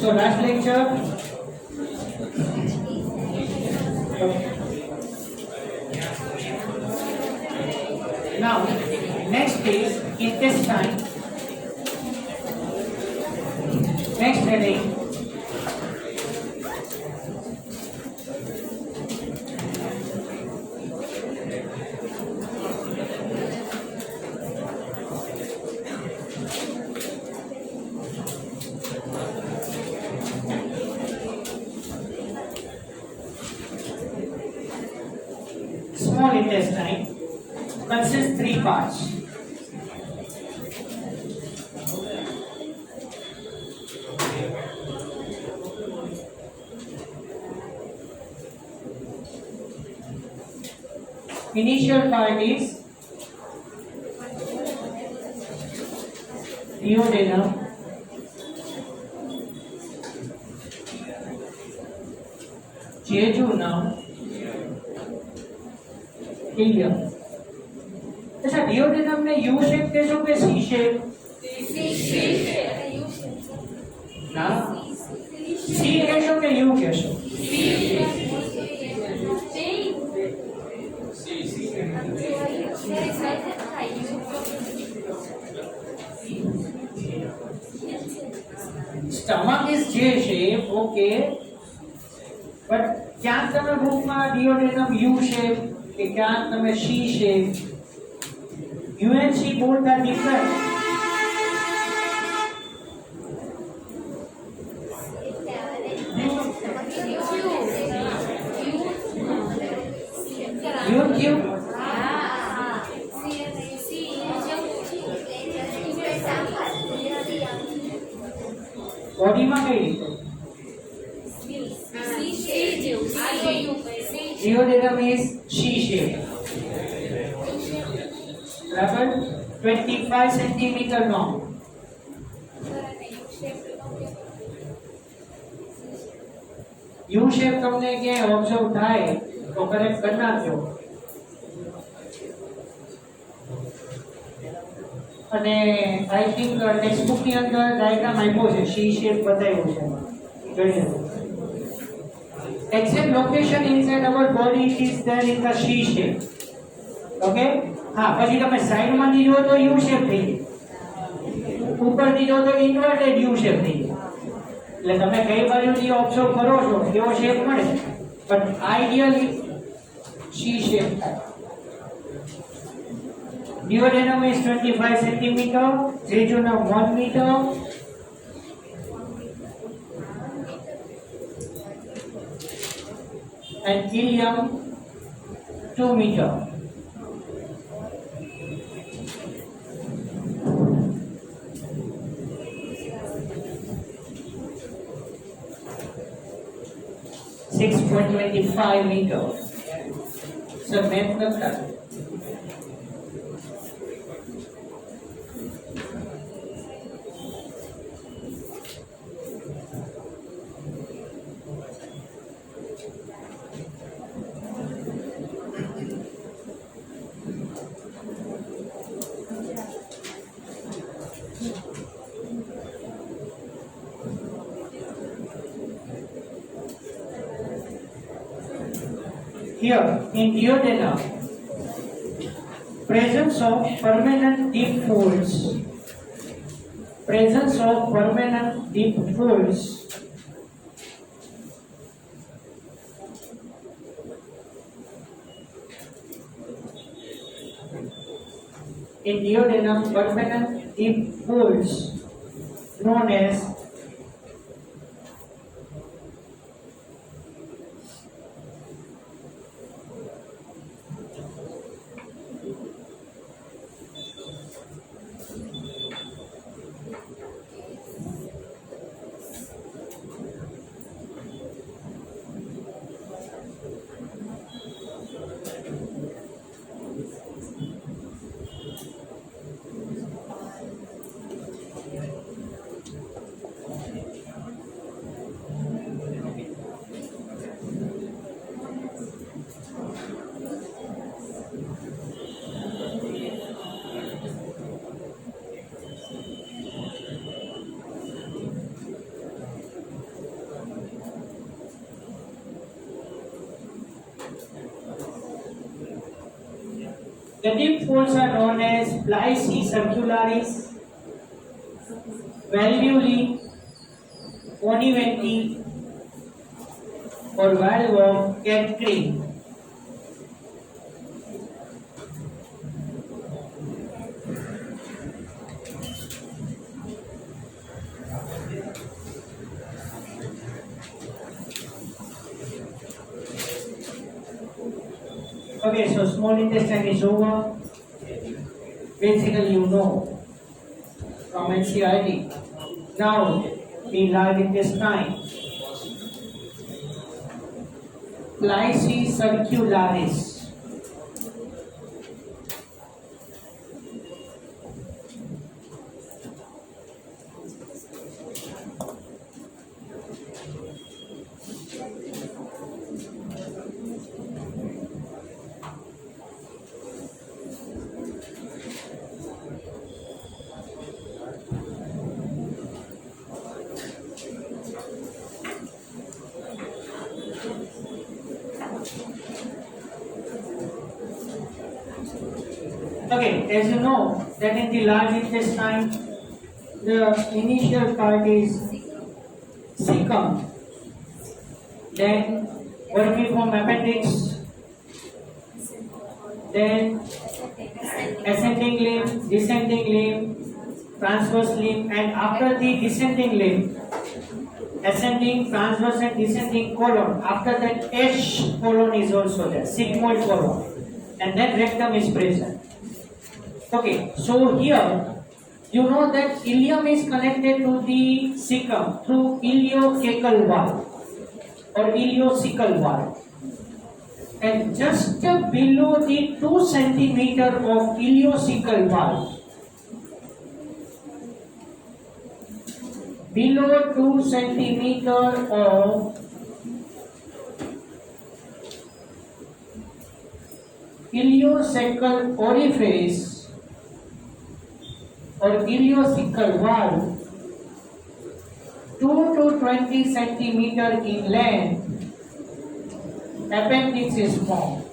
So last lecture. Now, next is intestine. Next heading. Small intestine consists three parts. Initial part is duodenum, jejunum, ileum. अच्छा duodenum ने U shape कैसो के सी shape ना सी कैसो के you कैसो stomach is J shape okay but क्या તમે બુકમાં ડિઓડેનમ યુ શેપ કે क्या તમે सी shape U and C both are different. U Q. Body માં કઈ રીતે? Duodenum is C shape. बराबर 25 सेंटीमीटर लॉन्ग. यू शेप તમને કે ઓબ્ઝર્વ થાય તો કરેક્ટ કરી નાખજો. અને આઈ થિંક ટેક્સ્ટ બુક ની અંદર ડાયાગ્રામ આપ્યો છે સી શેપ બતાવ્યો છે જોઈ લો. Exact location inside our body is there in the C shape. Okay? हाँ પછી તમે સાઈડ માં દીધો તો યુ શેપ થઈ ગઈ, ઉપર દીધો તો ઇન્વર્ટેડ યુ શેપ થઈ ગઈ. એટલે તમે કઈ બાજુથી ઓબ્ઝર્વ કરો છો એવો શેપ મળે, બટ આઈડિયલી સી શેપ થાય. Duodenum is 25 centimeter, jejunum 1 meter, and ileum 2 meter. .25 meter. So math करता. Here in duodenum, presence of permanent deep folds. Presence of permanent deep folds. In duodenum, permanent deep folds known as The deep folds are known as plicae circularis, valvuli, oniventi, or valve of Kettering. Okay, so small intestine is over. Basically, you know from NCERT. Now, the large intestine, plicae circularis. Okay, as you know that in the large intestine, the initial part is cecum, then vermiform appendix, then ascending limb, descending limb, transverse limb, and after the descending limb, ascending, transverse, and descending colon. After that, H colon is also there, sigmoid colon, and then rectum is present. Okay, so here you know that ileum is connected to the cecum through ileocacal valve or ileocecal valve, and just below the 2 centimeter of ileocecal valve, below 2 centimeter of ileocecal orifice or ileocecal valve, 2 to 20 centimeter in length, appendix is formed.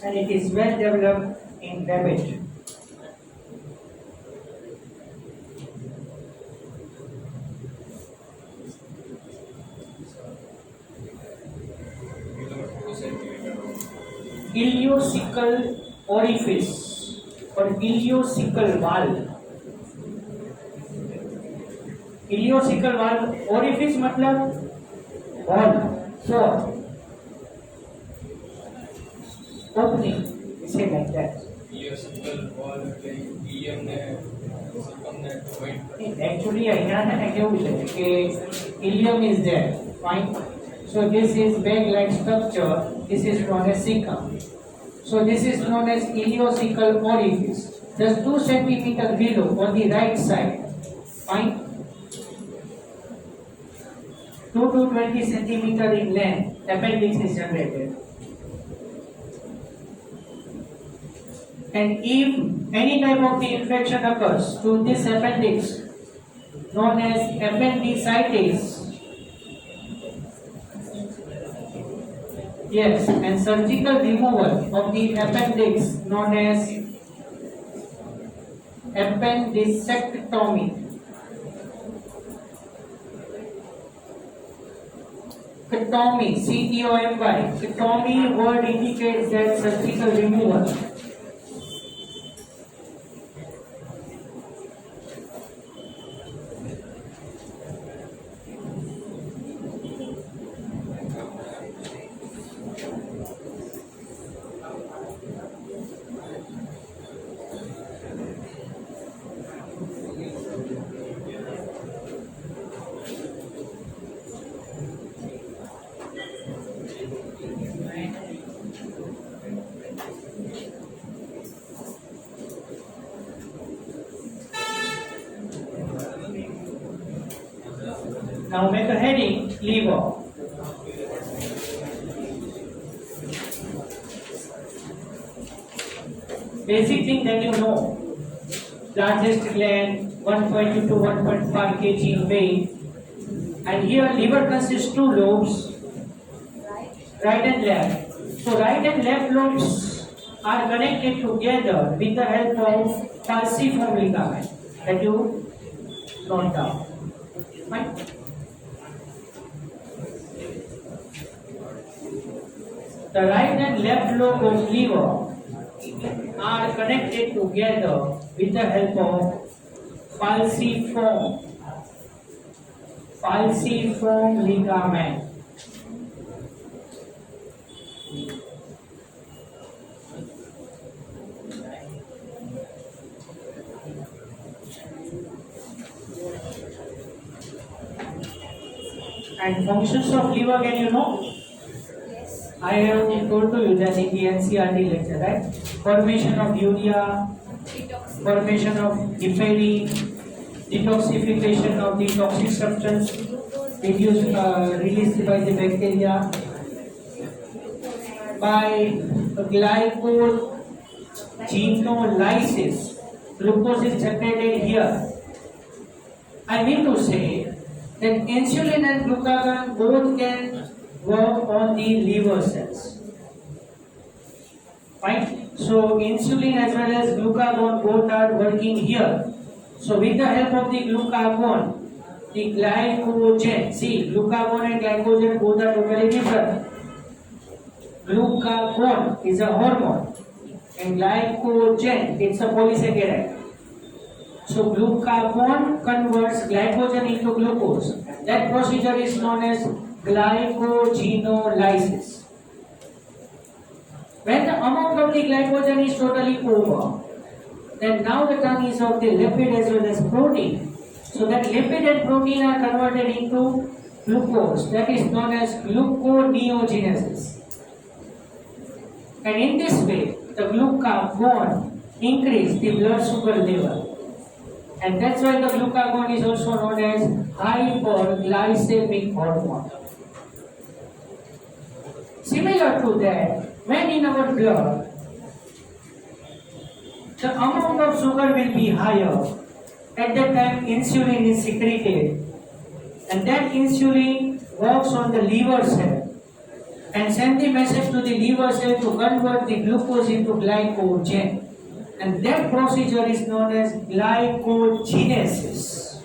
And it is well developed in rabbit. Ileocecal orifice or ileocecal valve. Ileocecal valve orifice मतलब hole, pore, opening, we say like that. Actually, અહીંયા કેવું છે કે ileum is there, fine. So this is bag-like structure. This is known as cecum. So this is known as ileocecal orifice. Just 2 centimeter below on the right side, fine. 2 to 20 centimeter in length, appendix is generated. And if any type of the infection occurs to this appendix, known as appendicitis, yes, and surgical removal of the appendix, known as appendicectomy. Ctomy, C-T-O-M-Y. Ctomy word indicates that surgical removal. Now make a heading, liver. Basic thing that you know. Largest gland, 1.2 to 1.5 kg in weight. And here liver consists two lobes, right and left. So right and left lobes are connected together with the help of falciform ligament that you note down. Fine. The right and left lobe of liver are connected together with the help of falciform ligament. And functions of liver, can you know? I have told to you that in the NCERT lecture, right? Formation of urea, formation of heparin, detoxification of the toxic substance released by the bacteria, by glycogenolysis. Glucose is separated here. I mean to say that insulin and glucagon both can work on the liver cells. Fine. So insulin as well as glucagon both are working here. So with the help of the glucagon, the glycogen, see glucagon and glycogen both are totally different. Glucagon is a hormone and glycogen it's a polysaccharide. So glucagon converts glycogen into glucose. That procedure is known as glycogenolysis. When the amount of the glycogen is totally over, then now the turn is of the lipid as well as protein. So that lipid and protein are converted into glucose. That is known as gluconeogenesis. And in this way, the glucagon increase the blood sugar level. And that's why the glucagon is also known as hyperglycemic hormone. Similar to that, when in our blood, the amount of sugar will be higher. At that time, insulin is secreted. And that insulin works on the liver cell and send the message to the liver cell to convert the glucose into glycogen. And that procedure is known as glycogenesis.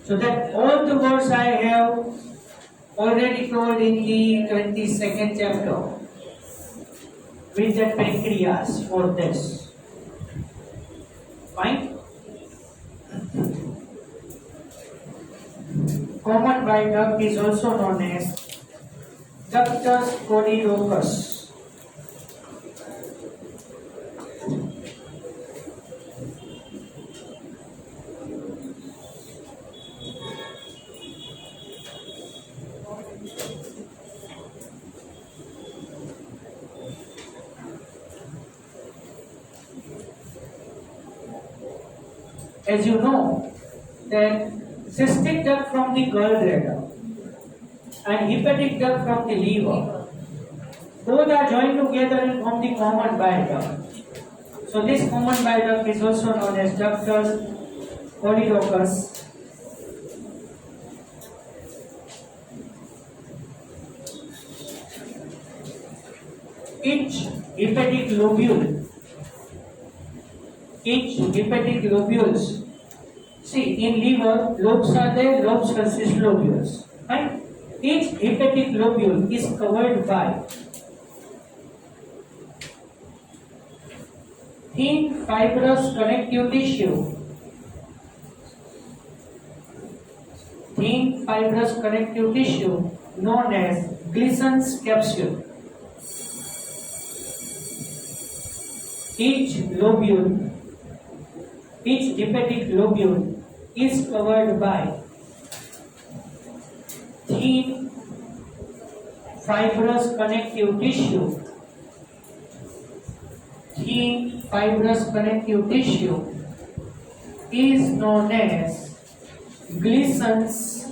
So that all the words I have already told in the 22nd chapter with the pancreas for this. Fine? Common bile duct is also known as ductus corydochus. As you know, that cystic duct from the gallbladder and hepatic duct from the liver, both are joined together and form the common bile duct. So this common bile duct is also known as ductus corydochus. Each hepatic lobules. See, in liver, lobes are there, lobes consist lobules. Right? Each hepatic lobule is covered by thin fibrous connective tissue. Thin fibrous connective tissue known as Gleason's capsule. Each hepatic lobule is covered by thin fibrous connective tissue. Thin fibrous connective tissue is known as Gleason's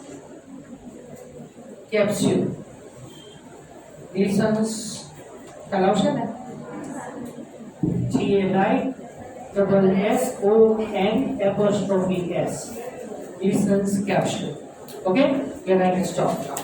capsule. Gleason's ખ્યાલ આવશે ને? GLISSONS. Gleason's capsule. Okay? Here I can stop now.